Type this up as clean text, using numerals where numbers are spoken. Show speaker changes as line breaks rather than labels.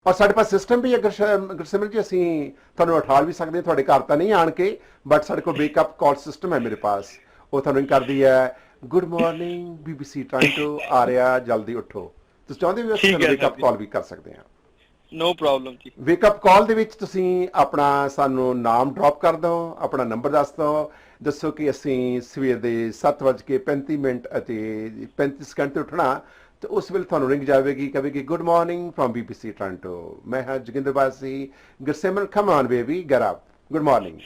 ਔਰ ਸਾਡੇ ਪਾਸ ਸਿਸਟਮ ਵੀ ਹੈ ਗੁਰਸਿਮਰਨ ਜੀ, ਅਸੀਂ ਤੁਹਾਨੂੰ ਉਠਾਲ ਵੀ ਸਕਦੇ ਹਾਂ, ਤੁਹਾਡੇ ਘਰ ਤਾਂ ਨਹੀਂ ਆਣ ਕੇ, ਬਟ ਸਾਡੇ ਕੋਲ ਵੇਕਅਪ ਕਾਲ ਸਿਸਟਮ ਹੈ ਮੇਰੇ ਪਾਸ। ਉਹ ਤੁਹਾਨੂੰ ਕਰਦੀ ਹੈ, ਗੁੱਡ ਮਾਰਨਿੰਗ BBC ਟੋਰਾਂਟੋ ਆ ਰਿਹਾ, ਜਲਦੀ ਉੱਠੋ। ਤੁਸੀਂ ਚਾਹੁੰਦੇ ਹੋ ਅਸੀਂ
ਠੀਕ
ਤੁਹਾਨੂੰ
ਹੈ ਸਰ
ਵੇਕਅਪ
ਜੀ,
ਕਾਲ ਵੀ ਕਰ ਸਕਦੇ ਹਾਂ।
ਨੋ ਪ੍ਰੋਬਲਮ ਜੀ।
ਵੇਕਅਪ ਕਾਲ ਦੇ ਵਿੱਚ ਤੁਸੀਂ ਆਪਣਾ ਸਾਨੂੰ ਨਾਮ ਡ੍ਰੌਪ ਕਰ ਦਿਓ, ਆਪਣਾ ਨੰਬਰ ਦੱਸ ਦਿਓ, ਦੱਸੋ ਕਿ ਅਸੀਂ ਸਵੇਰ ਦੇ 7:35 ਅਤੇ 35 ਸਕਿੰਟ 'ਤੇ ਉੱਠਣਾ, ਤੇ ਉਸ ਵੇਲੇ ਤੁਹਾਨੂੰ ਰਿੰਗ ਜਾਵੇਗੀ, ਕਹੇਗੀ good morning from BBC Toronto, ਮੈਂ ਹਾਂ Joginder Basi, Gursimran come on baby get up, good morning.